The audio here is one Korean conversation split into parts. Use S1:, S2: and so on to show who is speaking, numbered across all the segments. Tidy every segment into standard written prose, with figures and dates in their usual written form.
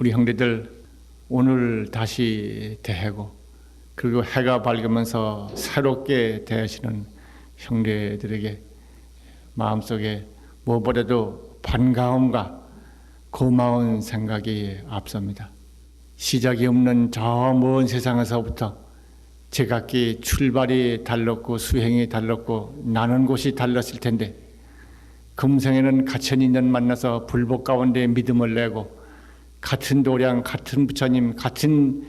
S1: 우리 형제들 오늘 다시 대해고 그리고 해가 밝으면서 새롭게 대하시는 형제들에게 마음속에 무엇보다도 반가움과 고마운 생각이 앞섭니다. 시작이 없는 저 먼 세상에서부터 제각기 출발이 달랐고 수행이 달랐고 나는 곳이 달랐을 텐데 금생에는 같은 인연 만나서 불복 가운데 믿음을 내고 같은 도량, 같은 부처님, 같은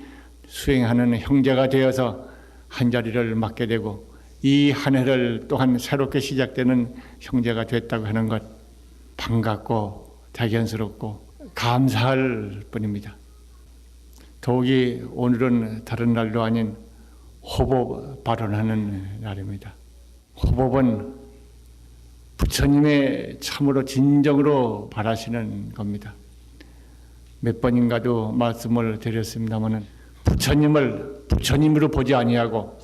S1: 수행하는 형제가 되어서 한자리를 맡게 되고 이 한 해를 또한 새롭게 시작되는 형제가 됐다고 하는 것 반갑고 대견스럽고 감사할 뿐입니다. 더욱이 오늘은 다른 날도 아닌 호법 발언하는 날입니다. 호법은 부처님의 참으로 진정으로 바라시는 겁니다. 몇 번인가도 말씀을 드렸습니다마는 부처님을 부처님으로 보지 아니하고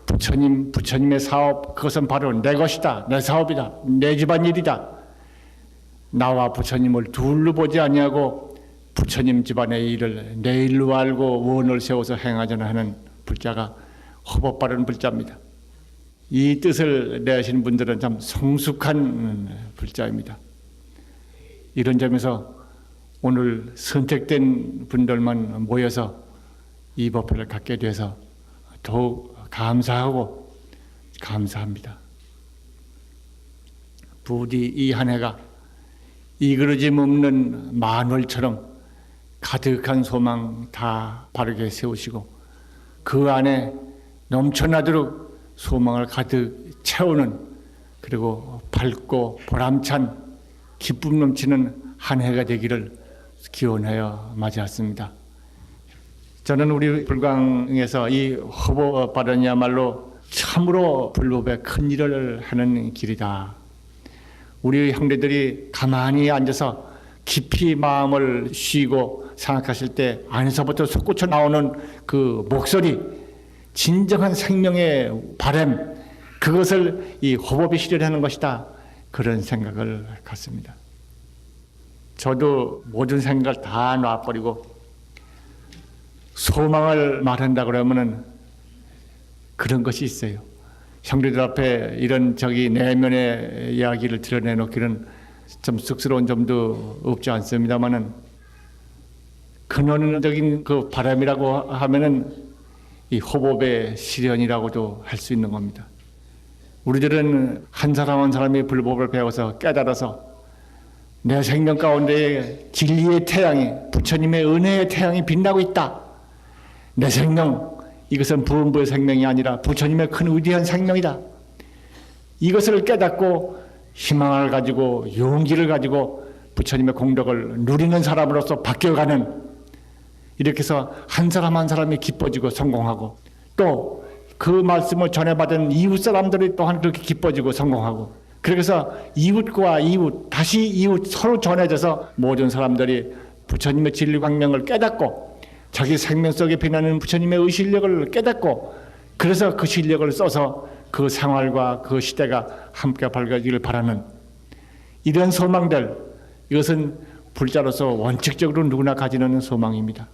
S1: 부처님의 사업 그것은 바로 내 것이다, 내 사업이다, 내 집안일이다. 나와 부처님을 둘로 보지 아니하고 부처님 집안의 일을 내 일로 알고 원을 세워서 행하자는 하는 불자가 호법 바른 불자입니다. 이 뜻을 내신 분들은 참 성숙한 불자입니다. 이런 점에서 오늘 선택된 분들만 모여서 이 법회를 갖게 돼서 더욱 감사하고 감사합니다. 부디 이 한 해가 이그러짐 없는 만월처럼 가득한 소망 다 바르게 세우시고 그 안에 넘쳐나도록 소망을 가득 채우는 그리고 밝고 보람찬 기쁨 넘치는 한 해가 되기를 기원하여 맞이했습니다. 저는 우리 불광에서 이 호법 발언이야말로 참으로 불법의 큰 일을 하는 길이다. 우리 형제들이 가만히 앉아서 깊이 마음을 쉬고 생각하실 때 안에서부터 솟구쳐 나오는 그 목소리, 진정한 생명의 바람, 그것을 이 호법이 실현하는 것이다. 그런 생각을 갖습니다. 저도 모든 생각을 다 놔버리고 소망을 말한다 그러면은 그런 것이 있어요. 형제들 앞에 이런 내면의 이야기를 드러내놓기는 좀 쑥스러운 점도 없지 않습니다만은 근원적인 그 바람이라고 하면은 이 호법의 실현이라고도 할 수 있는 겁니다. 우리들은 한 사람 한 사람이 불법을 배워서 깨달아서 내 생명 가운데 진리의 태양이 부처님의 은혜의 태양이 빛나고 있다. 내 생명 이것은 부원부의 생명이 아니라 부처님의 큰 위대한 생명이다. 이것을 깨닫고 희망을 가지고 용기를 가지고 부처님의 공덕을 누리는 사람으로서 바뀌어가는 이렇게 해서 한 사람 한 사람이 기뻐지고 성공하고 또 그 말씀을 전해받은 이웃 사람들이 또한 그렇게 기뻐지고 성공하고 그래서 이웃과 이웃 다시 이웃 서로 전해져서 모든 사람들이 부처님의 진리 광명을 깨닫고 자기 생명 속에 빛나는 부처님의 의실력을 깨닫고 그래서 그 실력을 써서 그 생활과 그 시대가 함께 밝아지길 바라는 이런 소망들, 이것은 불자로서 원칙적으로 누구나 가지는 소망입니다.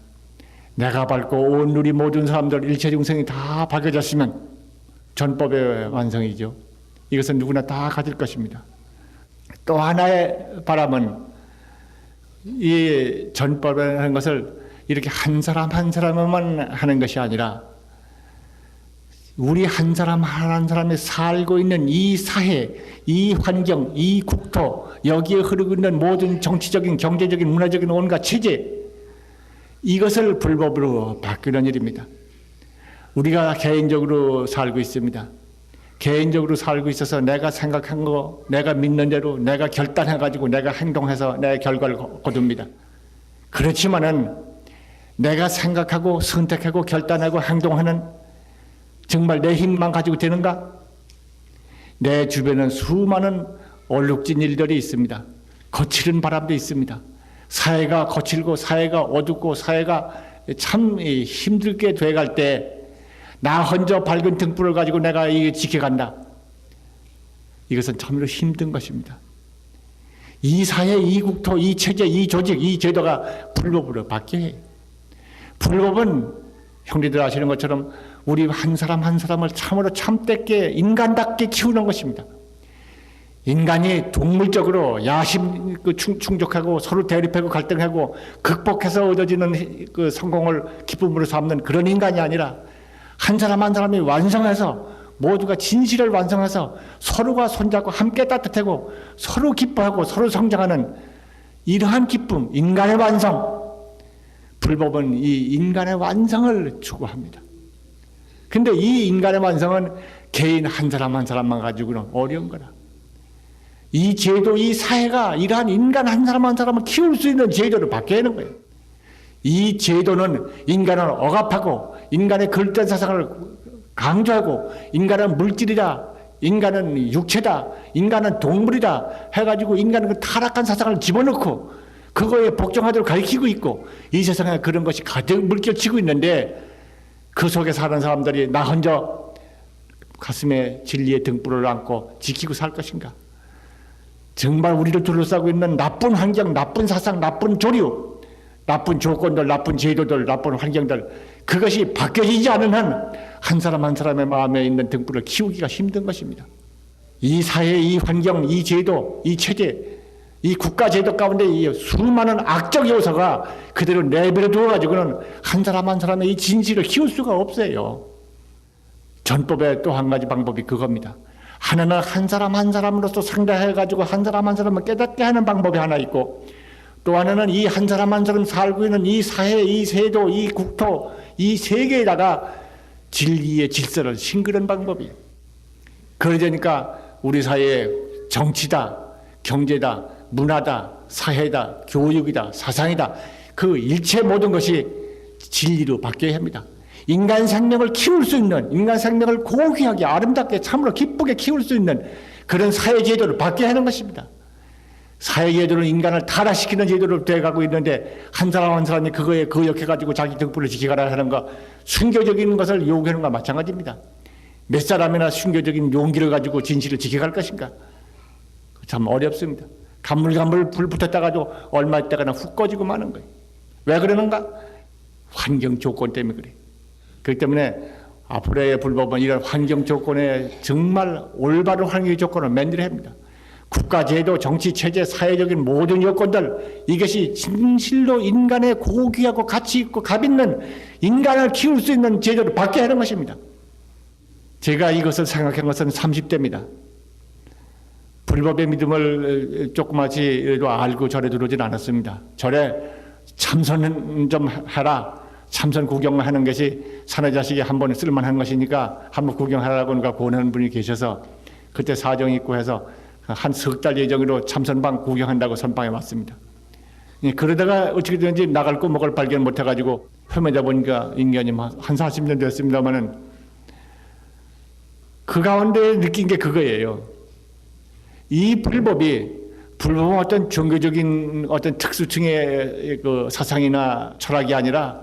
S1: 내가 밝고 온 우리 모든 사람들 일체 중생이 다 밝아졌으면 전법의 완성이죠. 이것은 누구나 다 가질 것입니다. 또 하나의 바람은 이 전법이라는 것을 이렇게 한 사람 한 사람만 하는 것이 아니라 우리 한 사람 한 사람이 살고 있는 이 사회, 이 환경, 이 국토, 여기에 흐르고 있는 모든 정치적인, 경제적인, 문화적인 온갖 체제, 이것을 불법으로 바꾸는 일입니다. 우리가 개인적으로 살고 있습니다. 개인적으로 살고 있어서 내가 생각한 거, 내가 믿는 대로 내가 결단해가지고 내가 행동해서 내 결과를 거둡니다. 그렇지만은 내가 생각하고 선택하고 결단하고 행동하는 정말 내 힘만 가지고 되는가? 내 주변은 수많은 얼룩진 일들이 있습니다. 거칠은 바람도 있습니다. 사회가 거칠고 사회가 어둡고 사회가 참 힘들게 돼갈 때 나 혼자 밝은 등불을 가지고 내가 지켜간다. 이것은 참으로 힘든 것입니다. 이 사회, 이 국토, 이 체제, 이 조직, 이 제도가 불법으로 바뀌어야 해요. 불법은 형제들 아시는 것처럼 우리 한 사람 한 사람을 참으로 참되게 인간답게 키우는 것입니다. 인간이 동물적으로 야심 충족하고 서로 대립하고 갈등하고 극복해서 얻어지는 그 성공을 기쁨으로 삼는 그런 인간이 아니라 한 사람 한 사람이 완성해서 모두가 진실을 완성해서 서로가 손잡고 함께 따뜻하고 서로 기뻐하고 서로 성장하는 이러한 기쁨, 인간의 완성. 불법은 이 인간의 완성을 추구합니다. 근데 이 인간의 완성은 개인 한 사람 한 사람만 가지고는 어려운 거라. 이 제도, 이 사회가 이러한 인간 한 사람 한 사람을 키울 수 있는 제도로 바뀌어야 하는 거예요. 이 제도는 인간을 억압하고 인간의 걸된 사상을 강조하고 인간은 물질이다, 인간은 육체다, 인간은 동물이다 해가지고 인간은 그 타락한 사상을 집어넣고 그거에 복종하도록 가르치고 있고 이 세상에 그런 것이 가득 물결치고 있는데 그 속에 사는 사람들이 나 혼자 가슴에 진리의 등불을 안고 지키고 살 것인가? 정말 우리를 둘러싸고 있는 나쁜 환경, 나쁜 사상, 나쁜 조류, 나쁜 조건들, 나쁜 제도들, 나쁜 환경들 그것이 바뀌어지지 않은 한 한 사람 한 사람의 마음에 있는 등불을 키우기가 힘든 것입니다. 이 사회, 이 환경, 이 제도, 이 체제, 이 국가 제도 가운데 이 수많은 악적 요소가 그대로 내버려 두어가지고는 한 사람 한 사람의 이 진실을 키울 수가 없어요. 전법의 또 한 가지 방법이 그겁니다. 하나는 한 사람 한 사람으로서 상대해가지고 한 사람 한 사람을 깨닫게 하는 방법이 하나 있고 또 하나는 이 한 사람 한 사람 살고 있는 이 사회, 이 세도, 이 국토, 이 세계에다가 진리의 질서를 심그는 방법이에요. 그러니까 우리 사회에 정치다, 경제다, 문화다, 사회다, 교육이다, 사상이다 그 일체 모든 것이 진리로 바뀌어야 합니다. 인간 생명을 키울 수 있는, 인간 생명을 고귀하게 아름답게 참으로 기쁘게 키울 수 있는 그런 사회 제도를 바뀌어야 하는 것입니다. 사회 제도는 인간을 타락시키는 제도로 돼가고 있는데 한 사람 한 사람이 그거에 거역해가지고 자기 등불을 지키가라 하는 거 순교적인 것을 요구하는 것과 마찬가지입니다. 몇 사람이나 순교적인 용기를 가지고 진실을 지켜갈 것인가? 참 어렵습니다. 간물간물 불 붙었다 가지고 얼마 있다가는 훅 꺼지고 마는 거예요. 왜 그러는가? 환경 조건 때문에 그래요. 그렇기 때문에 앞으로의 불법은 이런 환경 조건에 정말 올바른 환경 조건을 만들어야 합니다. 국가 제도, 정치 체제, 사회적인 모든 여건들 이것이 진실로 인간의 고귀하고 가치 있고 값 있는 인간을 키울 수 있는 제도를 바뀌어야 하는 것입니다. 제가 이것을 생각한 것은 30대입니다. 불법의 믿음을 조그마치도 알고 절에 들어오진 않았습니다. 절에 참선 좀 해라. 참선 구경하는 것이 사내 자식이 한 번에 쓸만한 것이니까 한번 구경하라고 누가 권하는 분이 계셔서 그때 사정이 있고 해서 한 석 달 예정으로 참선방 구경한다고 선방에 왔습니다. 그러다가 어떻게든지 나갈 거 먹을 발견 못해가지고 헤매다 보니까 인간이 한 40년 됐습니다마는 그 가운데 느낀 게 그거예요. 이 불법은 어떤 종교적인 어떤 특수층의 그 사상이나 철학이 아니라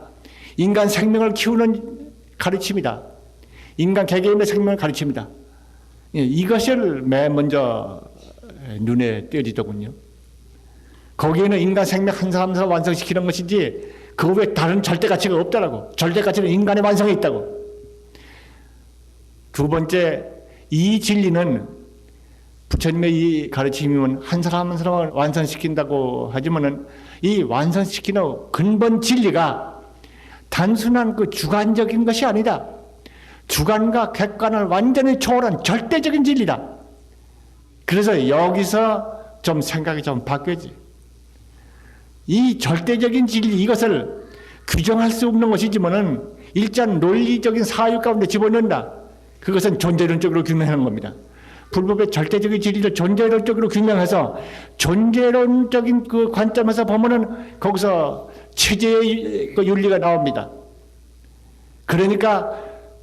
S1: 인간 생명을 키우는 가르침이다. 인간 개개인의 생명을 가르칩니다. 이것을 맨 먼저 눈에 띄어지더군요. 거기에는 인간 생명 한 사람 한 사람 완성시키는 것이지 그 외에 다른 절대 가치가 없다라고. 절대 가치는 인간의 완성에 있다고. 두 번째, 이 진리는 부처님의 이 가르침이면 한 사람 한 사람을 완성시킨다고 하지만은 이 완성시키는 근본 진리가 단순한 그 주관적인 것이 아니다. 주관과 객관을 완전히 초월한 절대적인 진리다. 그래서 여기서 좀 생각이 좀 바뀌어지. 이 절대적인 진리 이것을 규정할 수 없는 것이지만은 일단 논리적인 사유 가운데 집어넣는다. 그것은 존재론적으로 규명하는 겁니다. 불법의 절대적인 진리를 존재론적으로 규명해서 존재론적인 그 관점에서 보면은 거기서 체제의 그 윤리가 나옵니다. 그러니까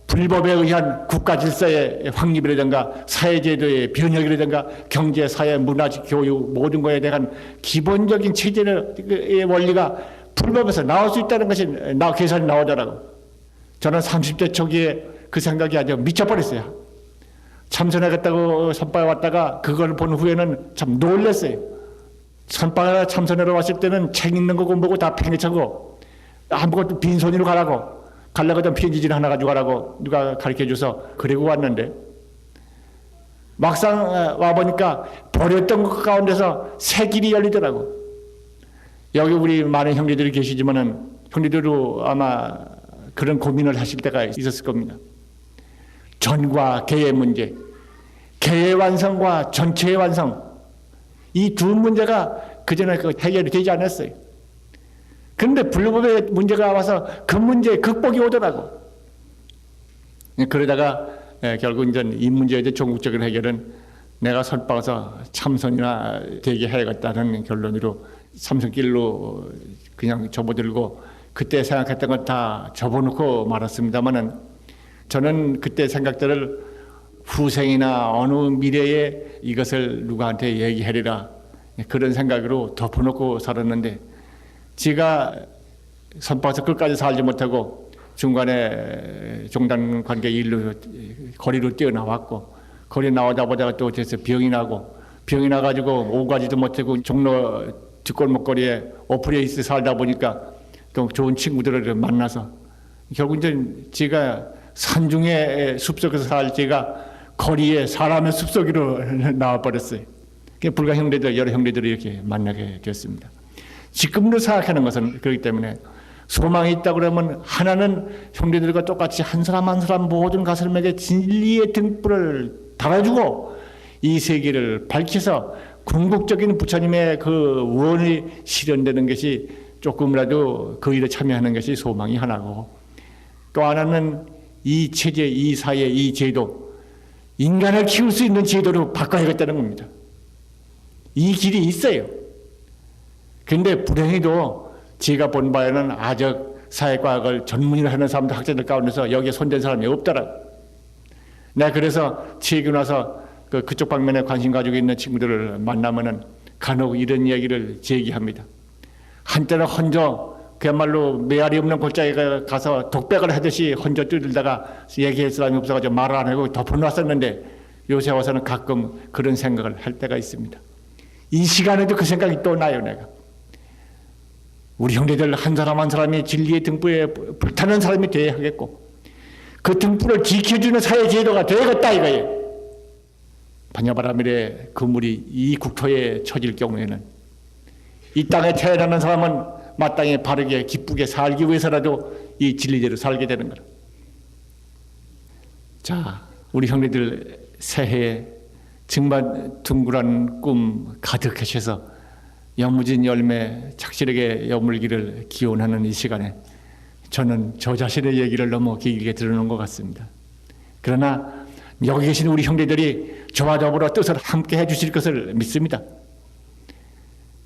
S1: 불법에 의한 국가 질서의 확립이라든가 사회제도의 변혁이라든가 경제, 사회, 문화, 교육 모든 것에 대한 기본적인 체제의 원리가 불법에서 나올 수 있다는 것이 계산이 나오더라고. 저는 30대 초기에 그 생각이 아주 미쳐버렸어요. 참선하겠다고 선바에 왔다가 그걸 본 후에는 참 놀랐어요. 선방에 참선하러 왔을 때는 책 읽는 거 공부고 다 팽개쳐고 아무것도 빈손으로 가라고 가려거든 편지지를 하나 가지고 가라고 누가 가르쳐줘서 그리고 왔는데 막상 와보니까 버렸던 것 가운데서 새 길이 열리더라고. 여기 우리 많은 형제들이 계시지만은 형제들도 아마 그런 고민을 하실 때가 있었을 겁니다. 전과 개의 문제, 개의 완성과 전체의 완성, 이 두 문제가 그전에 해결이 되지 않았어요. 그런데 불법의 문제가 와서 그 문제에 극복이 오더라고. 그러다가 결국 이제 이 문제에 대해 종국적인 해결은 내가 선박에서 참선이나 되게 해야겠다는 결론으로 참선길로 그냥 접어들고 그때 생각했던 건 다 접어놓고 말았습니다만은 저는 그때 생각들을 후생이나 어느 미래에 이것을 누구한테 얘기하리라 그런 생각으로 덮어놓고 살았는데 제가 선박에서 끝까지 살지 못하고 중간에 종단 관계 일로 거리로 뛰어나왔고 거리 나오다 보다가 또 어째서 병이 나가지고 오고 가지도 못하고 종로 뒷골목거리에 오프레이스 살다 보니까 또 좋은 친구들을 만나서 결국 이제 제가 산중의 숲속에서 살 제가 거리에 사람의 숲속으로 나와버렸어요. 불가 형제들 여러 형제들이 이렇게 만나게 됐습니다. 지금도 생각하는 것은 그렇기 때문에 소망이 있다 그러면 하나는 형제들과 똑같이 한 사람 한 사람 모든 가슴에게 진리의 등불을 달아주고 이 세계를 밝혀서 궁극적인 부처님의 그 원이 실현되는 것이 조금이라도 그 일에 참여하는 것이 소망이 하나고 또 하나는 이 체제, 이 사회, 이 제도 인간을 키울 수 있는 제도로 바꿔야겠다는 겁니다. 이 길이 있어요. 그런데 불행히도 제가 본 바에는 아적 사회과학을 전문으로 하는 사람들 학자들 가운데서 여기에 손댄 사람이 없더라고. 내가 그래서 최근 와서 그쪽 방면에 관심 가지고 있는 친구들을 만나면은 간혹 이런 이야기를 제기합니다. 한때는 헌저 그야말로 메아리 없는 골짜기에 가서 독백을 하듯이 헌저 뛰들다가 얘기할 사람이 없어가지고 말을 안 하고 덮어놨었는데 요새 와서는 가끔 그런 생각을 할 때가 있습니다. 이 시간에도 그 생각이 또 나요. 내가 우리 형제들 한 사람 한 사람이 진리의 등불에 불타는 사람이 되어야 하겠고 그 등불을 지켜주는 사회제도가 되어야겠다 이거예요. 반야바라밀의 그물이 이 국토에 처질 경우에는 이 땅에 태어나는 사람은 마땅히 바르게 기쁘게 살기 위해서라도 이 진리대로 살게 되는 거라. 자, 우리 형제들 새해에 정말 둥그런 꿈 가득하셔서 영무진 열매 착실하게 여물기를 기원하는 이 시간에 저는 저 자신의 얘기를 너무 길게 들어놓은 것 같습니다. 그러나 여기 계신 우리 형제들이 저와 더불어 뜻을 함께 해주실 것을 믿습니다.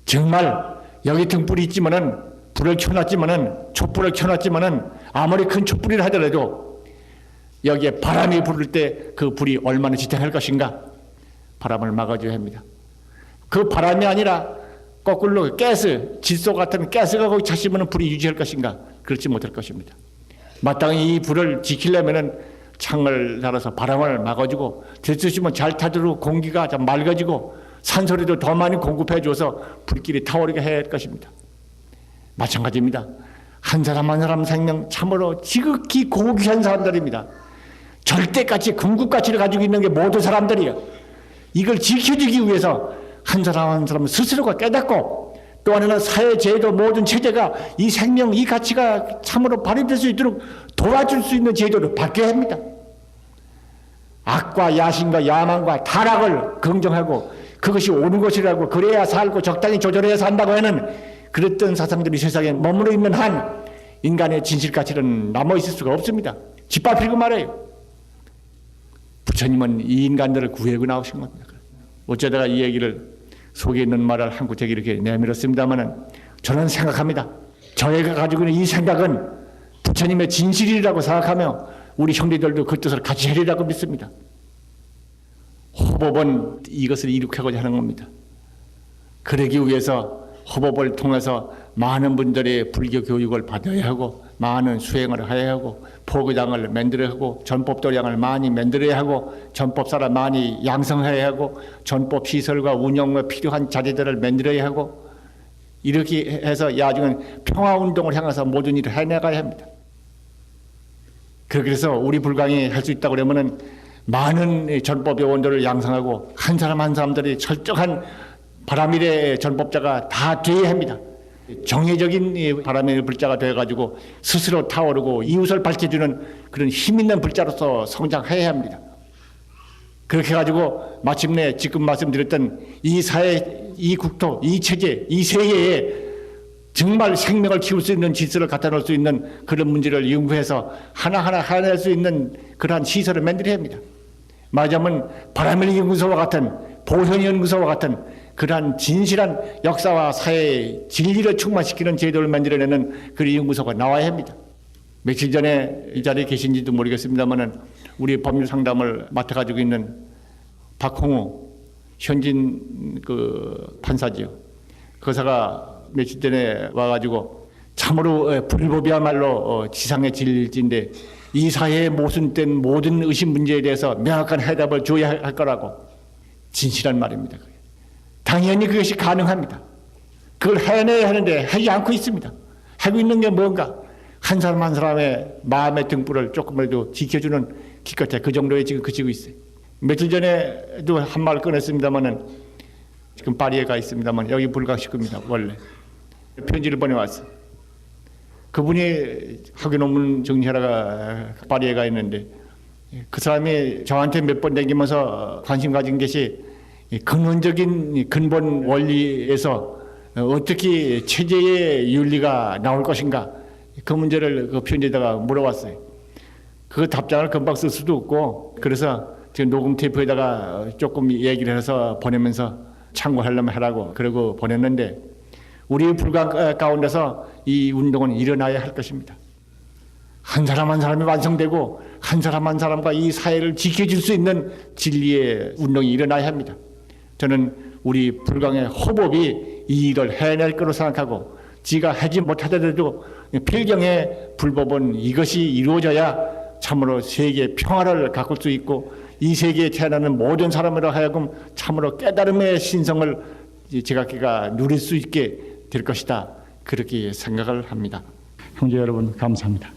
S1: 정말 여기 등불이 있지만은 불을 켜놨지만은 촛불을 켜놨지만은 아무리 큰 촛불이라 하더라도 여기에 바람이 부를 때 그 불이 얼마나 지탱할 것인가 바람을 막아줘야 합니다. 그 바람이 아니라 거꾸로 가스, 질소 같은 가스가 거기 차시면 불이 유지할 것인가 그렇지 못할 것입니다. 마땅히 이 불을 지키려면은 창을 달아서 바람을 막아주고 들쑤시면 잘 타도록 공기가 좀 맑아지고 산소리도 더 많이 공급해줘서 불길이 타오르게 해야 할 것입니다. 마찬가지입니다. 한 사람 한 사람 생명 참으로 지극히 고귀한 사람들입니다. 절대가치, 궁극가치를 가지고 있는 게 모든 사람들이에요. 이걸 지켜주기 위해서 한 사람 한 사람 스스로가 깨닫고 또 하나는 사회제도 모든 체제가 이 생명, 이 가치가 참으로 발휘될 수 있도록 도와줄 수 있는 제도로 바뀌어야 합니다. 악과 야심과 야망과 타락을 긍정하고 그것이 옳은 것이라고 그래야 살고 적당히 조절해야 산다고 하는 그랬던 사상들이 세상에 머무르 있는 한 인간의 진실가치는 남아있을 수가 없습니다. 짓밟히고 말해요. 부처님은 이 인간들을 구하고 나오신 겁니다. 어쩌다가 이 얘기를 속에 있는 말을 한 구tek 이렇게 내밀었습니다만 저는 생각합니다. 저희가 가지고 있는 이 생각은 부처님의 진실이라고 생각하며 우리 형제들도 그 뜻을 같이 하리라고 믿습니다. 호법은 이것을 이룩하고자 하는 겁니다. 그러기 위해서 호법을 통해서 많은 분들의 불교 교육을 받아야 하고 많은 수행을 해야 하고 포교장을 만들어야 하고 전법도량을 많이 만들어야 하고 전법사를 많이 양성해야 하고 전법 시설과 운영에 필요한 자재들을 만들어야 하고 이렇게 해서 야중은 평화운동을 향해서 모든 일을 해나가야 합니다. 그래서 우리 불광이 할 수 있다고 그러면은 많은 전법 요원들을 양성하고 한 사람 한 사람들이 철저한 바라밀의 전법자가 다 되어야 합니다. 정예적인 바라밀 불자가 되어가지고 스스로 타오르고 이웃을 밝혀주는 그런 힘있는 불자로서 성장해야 합니다. 그렇게 해가지고 마침내 지금 말씀드렸던 이 사회, 이 국토, 이 체제, 이 세계에 정말 생명을 키울 수 있는 질서를 갖다 놓을 수 있는 그런 문제를 연구해서 하나하나 해낼 수 있는 그러한 시설을 만들어야 합니다. 말하자면 바라밀 연구소와 같은 보현 연구소와 같은 그러한 진실한 역사와 사회의 진리를 충만시키는 제도를 만들어내는 그런 연구소가 나와야 합니다. 며칠 전에 이 자리에 계신지도 모르겠습니다만은 우리 법률 상담을 맡아가지고 있는 박홍우 현진 그 판사지요. 그사가 며칠 전에 와가지고 참으로 불법이야말로 지상의 진리인데 이 사회에 모순된 모든 의심 문제에 대해서 명확한 해답을 줘야 할 거라고 진실한 말입니다. 당연히 그것이 가능합니다. 그걸 해내야 하는데 하지 않고 있습니다. 하고 있는 게 뭔가 한 사람 한 사람의 마음의 등불을 조금이라도 지켜주는 기껏해 그 정도에 지금 그치고 있어요. 며칠 전에도 한 말 꺼냈습니다마는 지금 파리에 가 있습니다만 여기 불광 식구입니다. 원래 편지를 보내왔어. 그분이 학위 논문 정리하다가 파리에 가 있는데 그 사람이 저한테 몇 번 댕기면서 관심 가진 것이 근원적인 근본 원리에서 어떻게 체제의 윤리가 나올 것인가 그 문제를 그 편지에다가 물어봤어요. 그 답장을 금방 쓸 수도 없고 그래서 지금 녹음 테이프에다가 조금 얘기를 해서 보내면서 참고하려면 하라고 그러고 보냈는데 우리 불광 가운데서 이 운동은 일어나야 할 것입니다. 한 사람 한 사람이 완성되고 한 사람 한 사람과 이 사회를 지켜줄 수 있는 진리의 운동이 일어나야 합니다. 저는 우리 불광의 호법이 이 일을 해낼 거로 생각하고 지가 하지 못하더라도 필경의 불법은 이것이 이루어져야 참으로 세계의 평화를 가꿀 수 있고 이 세계에 태어나는 모든 사람으로 하여금 참으로 깨달음의 신성을 제각기가 누릴 수 있게 될 것이다. 그렇게 생각을 합니다. 형제 여러분 감사합니다.